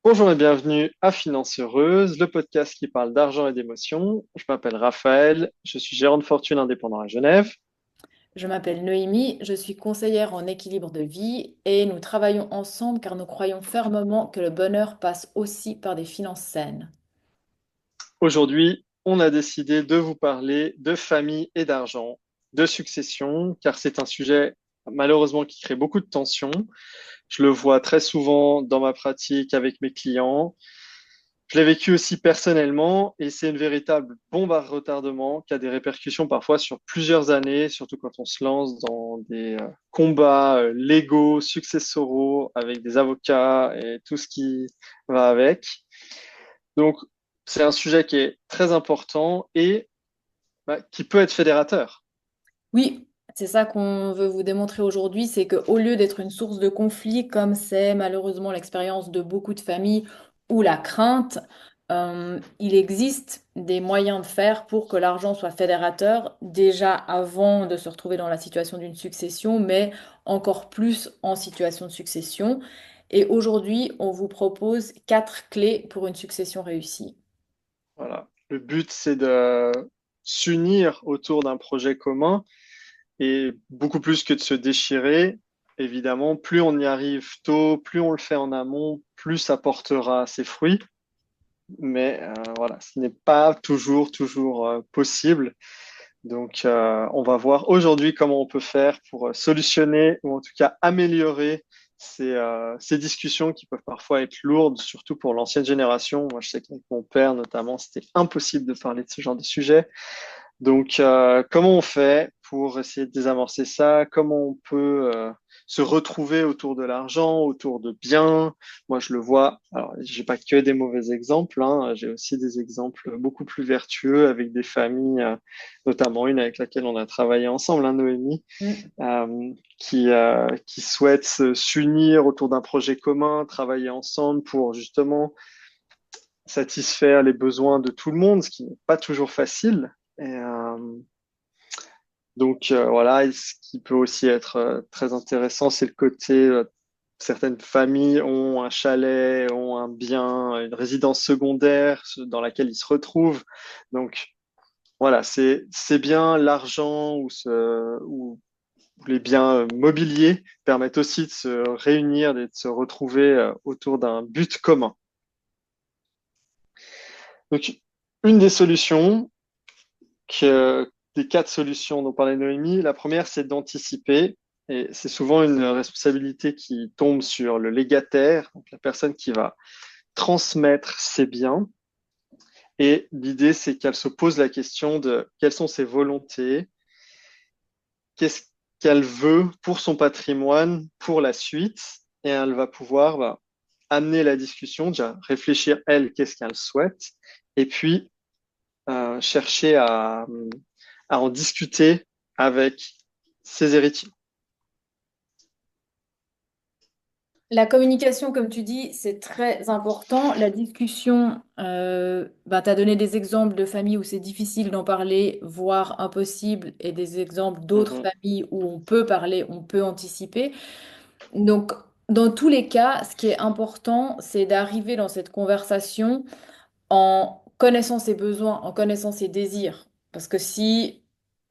Bonjour et bienvenue à Finance Heureuse, le podcast qui parle d'argent et d'émotions. Je m'appelle Raphaël, je suis gérant de fortune indépendant à Genève. Je m'appelle Noémie, je suis conseillère en équilibre de vie et nous travaillons ensemble car nous croyons fermement que le bonheur passe aussi par des finances saines. Aujourd'hui, on a décidé de vous parler de famille et d'argent, de succession, car c'est un sujet malheureusement qui crée beaucoup de tensions. Je le vois très souvent dans ma pratique avec mes clients. Je l'ai vécu aussi personnellement et c'est une véritable bombe à retardement qui a des répercussions parfois sur plusieurs années, surtout quand on se lance dans des combats légaux, successoraux avec des avocats et tout ce qui va avec. Donc, c'est un sujet qui est très important et qui peut être fédérateur. Oui, c'est ça qu'on veut vous démontrer aujourd'hui, c'est qu'au lieu d'être une source de conflit, comme c'est malheureusement l'expérience de beaucoup de familles ou la crainte, il existe des moyens de faire pour que l'argent soit fédérateur, déjà avant de se retrouver dans la situation d'une succession, mais encore plus en situation de succession. Et aujourd'hui, on vous propose 4 clés pour une succession réussie. Voilà. Le but, c'est de s'unir autour d'un projet commun et beaucoup plus que de se déchirer. Évidemment, plus on y arrive tôt, plus on le fait en amont, plus ça portera ses fruits. Mais voilà, ce n'est pas toujours possible. Donc, on va voir aujourd'hui comment on peut faire pour solutionner ou en tout cas améliorer ces discussions qui peuvent parfois être lourdes, surtout pour l'ancienne génération. Moi, je sais qu'avec mon père notamment, c'était impossible de parler de ce genre de sujet. Donc, comment on fait pour essayer de désamorcer ça? Comment on peut se retrouver autour de l'argent, autour de biens? Moi, je le vois. Alors, j'ai pas que des mauvais exemples, hein. J'ai aussi des exemples beaucoup plus vertueux avec des familles, notamment une avec laquelle on a travaillé ensemble, hein, Noémie, qui souhaitent s'unir autour d'un projet commun, travailler ensemble pour justement satisfaire les besoins de tout le monde, ce qui n'est pas toujours facile. Et, donc voilà, et ce qui peut aussi être très intéressant, c'est le côté, certaines familles ont un chalet, ont un bien, une résidence secondaire dans laquelle ils se retrouvent. Donc voilà, c'est bien l'argent ou les biens mobiliers permettent aussi de se réunir et de se retrouver autour d'un but commun. Donc une des solutions des 4 solutions dont parlait Noémie, la première, c'est d'anticiper. Et c'est souvent une responsabilité qui tombe sur le légataire, donc la personne qui va transmettre ses biens. Et l'idée, c'est qu'elle se pose la question de quelles sont ses volontés, qu'est-ce qu'elle veut pour son patrimoine, pour la suite. Et elle va pouvoir amener la discussion, déjà réfléchir, elle, qu'est-ce qu'elle souhaite, et puis chercher à en discuter avec ses héritiers. La communication, comme tu dis, c'est très important. La discussion, tu as donné des exemples de familles où c'est difficile d'en parler, voire impossible, et des exemples d'autres Mhm, familles où on peut parler, on peut anticiper. Donc, dans tous les cas, ce qui est important, c'est d'arriver dans cette conversation en connaissant ses besoins, en connaissant ses désirs. Parce que si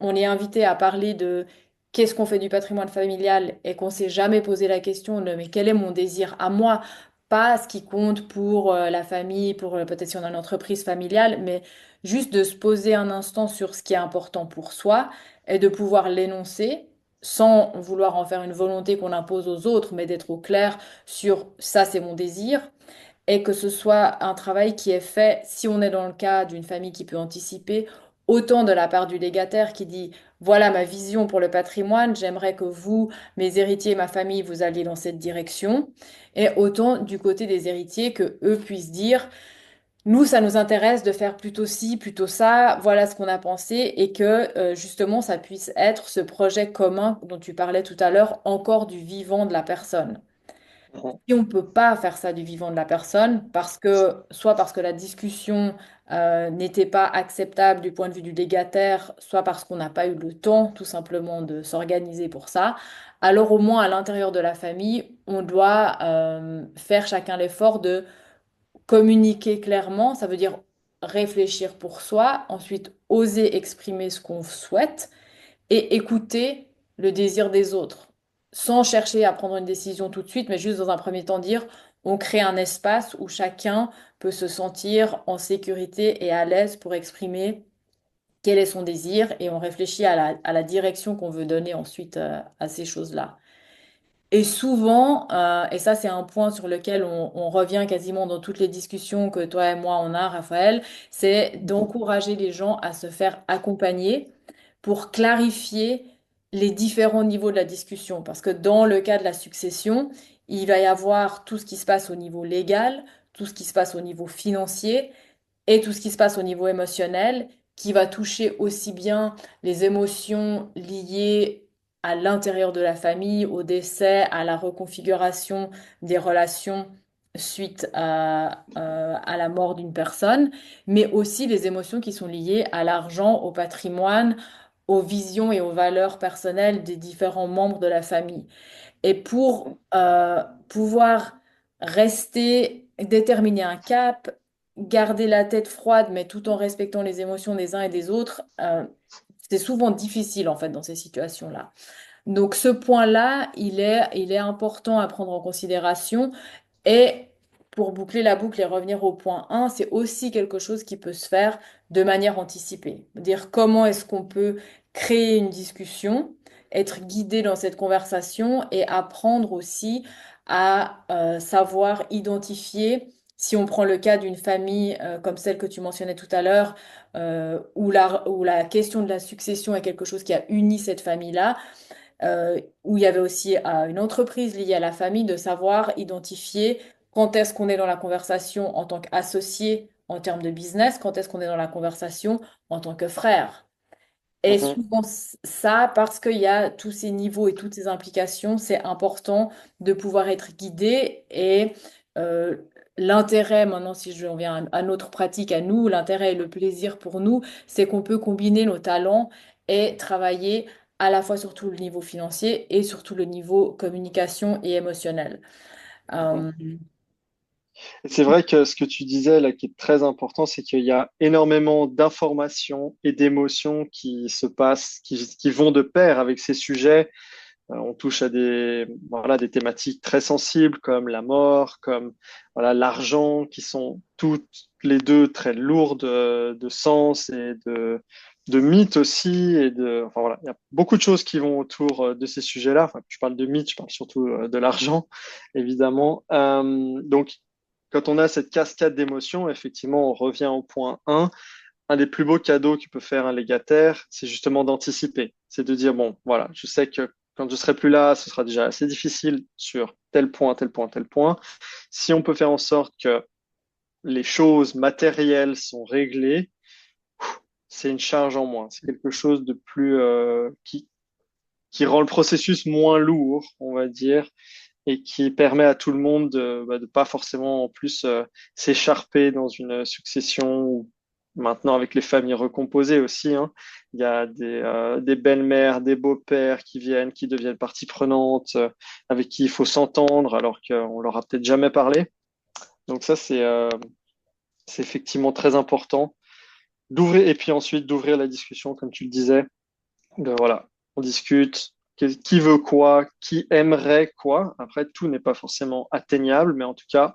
on est invité à parler de qu'est-ce qu'on fait du patrimoine familial et qu'on s'est jamais posé la question de mais quel est mon désir à moi, pas ce qui compte pour la famille, pour peut-être si on a une entreprise familiale, mais juste de se poser un instant sur ce qui est important pour soi et de pouvoir l'énoncer sans vouloir en faire une volonté qu'on impose aux autres, mais d'être au clair sur ça, c'est mon désir et que ce soit un travail qui est fait, si on est dans le cas d'une famille qui peut anticiper, autant de la part du légataire qui dit, voilà ma vision pour le patrimoine, j'aimerais que vous, mes héritiers, ma famille, vous alliez dans cette direction, et autant du côté des héritiers que eux puissent dire, nous, ça nous intéresse de faire plutôt ci, plutôt ça, voilà ce qu'on a pensé, et que justement, ça puisse être ce projet commun dont tu parlais tout à l'heure, encore du vivant de la personne. mhm. Si on ne peut pas faire ça du vivant de la personne, parce que, soit parce que la discussion n'était pas acceptable du point de vue du légataire, soit parce qu'on n'a pas eu le temps tout simplement de s'organiser pour ça, alors au moins à l'intérieur de la famille, on doit faire chacun l'effort de communiquer clairement, ça veut dire réfléchir pour soi, ensuite oser exprimer ce qu'on souhaite et écouter le désir des autres, sans chercher à prendre une décision tout de suite, mais juste dans un premier temps dire, on crée un espace où chacun peut se sentir en sécurité et à l'aise pour exprimer quel est son désir et on réfléchit à la direction qu'on veut donner ensuite à ces choses-là. Et souvent, et ça c'est un point sur lequel on revient quasiment dans toutes les discussions que toi et moi on a, Raphaël, c'est d'encourager les gens à se faire accompagner pour clarifier les différents niveaux de la discussion. Parce que dans le cas de la succession, il va y avoir tout ce qui se passe au niveau légal, tout ce qui se passe au niveau financier et tout ce qui se passe au niveau émotionnel, qui va toucher aussi bien les émotions liées à l'intérieur de la famille, au décès, à la reconfiguration des relations suite à la mort d'une personne, mais aussi les émotions qui sont liées à l'argent, au patrimoine, aux visions et aux valeurs personnelles des différents membres de la famille. Et pour pouvoir rester, déterminer un cap, garder la tête froide, mais tout en respectant les émotions des uns et des autres, c'est souvent difficile en fait dans ces situations-là. Donc ce point-là, il est important à prendre en considération. Et pour boucler la boucle et revenir au point un, c'est aussi quelque chose qui peut se faire de manière anticipée. Dire comment est-ce qu'on peut créer une discussion, être guidé dans cette conversation et apprendre aussi à savoir identifier, si on prend le cas d'une famille comme celle que tu mentionnais tout à l'heure, où la question de la succession est quelque chose qui a uni cette famille-là, où il y avait aussi une entreprise liée à la famille, de savoir identifier quand est-ce qu'on est dans la conversation en tant qu'associé en termes de business, quand est-ce qu'on est dans la conversation en tant que frère. Et Mhm. souvent ça, parce qu'il y a tous ces niveaux et toutes ces implications, c'est important de pouvoir être guidé et euh, l'intérêt, maintenant si je reviens à notre pratique, à nous, l'intérêt et le plaisir pour nous, c'est qu'on peut combiner nos talents et travailler à la fois sur tout le niveau financier et surtout le niveau communication et émotionnel. Mhm. Euh, Et c'est vrai que ce que tu disais là, qui est très important, c'est qu'il y a énormément d'informations et d'émotions qui se passent, qui vont de pair avec ces sujets. On touche à voilà, des thématiques très sensibles comme la mort, comme voilà, l'argent, qui sont toutes les deux très lourdes de sens et de mythes aussi. Enfin, voilà, il y a beaucoup de choses qui vont autour de ces sujets-là. Enfin, je parle de mythes, je parle surtout de l'argent, évidemment. Donc, quand on a cette cascade d'émotions, effectivement, on revient au point un. Un des plus beaux cadeaux que peut faire un légataire, c'est justement d'anticiper. C'est de dire, bon, voilà, je sais que quand je serai plus là, ce sera déjà assez difficile sur tel point, tel point, tel point. Si on peut faire en sorte que les choses matérielles sont réglées, c'est une charge en moins. C'est quelque chose de plus qui rend le processus moins lourd, on va dire, et qui permet à tout le monde de pas forcément en plus s'écharper dans une succession ou maintenant avec les familles recomposées aussi, hein. Il y a des belles-mères, des beaux-pères qui viennent, qui deviennent partie prenante, avec qui il faut s'entendre alors qu'on leur a peut-être jamais parlé. Donc ça, c'est effectivement très important d'ouvrir et puis ensuite d'ouvrir la discussion, comme tu le disais. Voilà, on discute. Qui veut quoi? Qui aimerait quoi? Après, tout n'est pas forcément atteignable, mais en tout cas,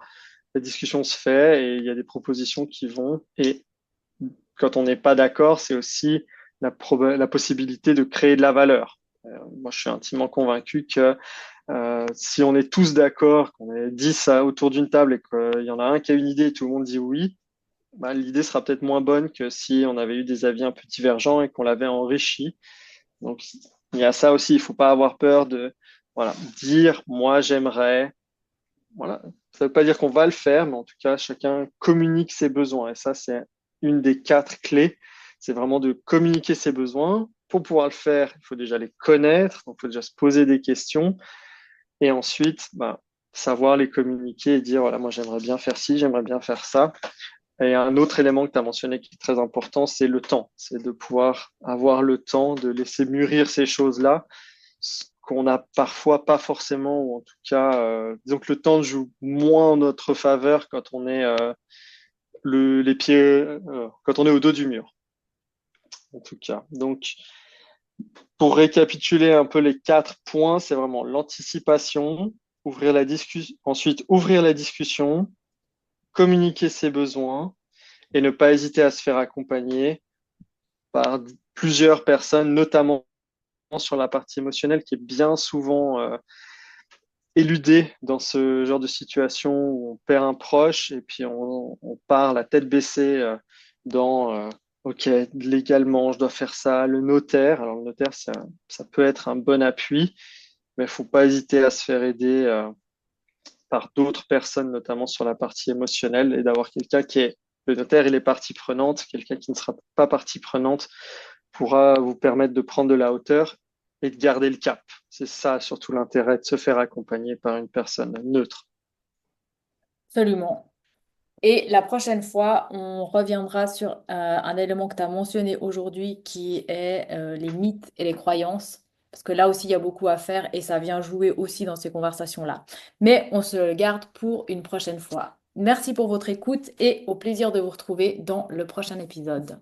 la discussion se fait et il y a des propositions qui vont. Et quand on n'est pas d'accord, c'est aussi la possibilité de créer de la valeur. Moi, je suis intimement convaincu que si on est tous d'accord, qu'on est 10 autour d'une table et qu'il y en a un qui a une idée et tout le monde dit oui, bah, l'idée sera peut-être moins bonne que si on avait eu des avis un peu divergents et qu'on l'avait enrichi. Donc, il y a ça aussi. Il faut pas avoir peur de voilà, dire moi j'aimerais. Voilà. Ça veut pas dire qu'on va le faire, mais en tout cas, chacun communique ses besoins. Et ça, c'est une des quatre clés. C'est vraiment de communiquer ses besoins. Pour pouvoir le faire, il faut déjà les connaître. Donc, il faut déjà se poser des questions. Et ensuite, bah, savoir les communiquer et dire, voilà, moi, j'aimerais bien faire ci, j'aimerais bien faire ça. Et un autre élément que tu as mentionné qui est très important, c'est le temps. C'est de pouvoir avoir le temps de laisser mûrir ces choses-là qu'on n'a parfois pas forcément, ou en tout cas, disons que le temps joue moins en notre faveur quand on est les pieds, quand on est au dos du mur, en tout cas. Donc, pour récapituler un peu les 4 points, c'est vraiment l'anticipation, ensuite ouvrir la discussion, communiquer ses besoins et ne pas hésiter à se faire accompagner par plusieurs personnes, notamment sur la partie émotionnelle qui est bien souvent éludée dans ce genre de situation où on perd un proche et puis on part la tête baissée dans OK, légalement, je dois faire ça. Le notaire, alors le notaire, ça peut être un bon appui, mais il faut pas hésiter à se faire aider par d'autres personnes, notamment sur la partie émotionnelle, et d'avoir quelqu'un qui est le notaire, il est partie prenante, quelqu'un qui ne sera pas partie prenante pourra vous permettre de prendre de la hauteur et de garder le cap. C'est ça surtout l'intérêt de se faire accompagner par une personne neutre. Absolument. Et la prochaine fois, on reviendra sur un élément que tu as mentionné aujourd'hui qui est les mythes et les croyances. Parce que là aussi, il y a beaucoup à faire et ça vient jouer aussi dans ces conversations-là. Mais on se le garde pour une prochaine fois. Merci pour votre écoute et au plaisir de vous retrouver dans le prochain épisode.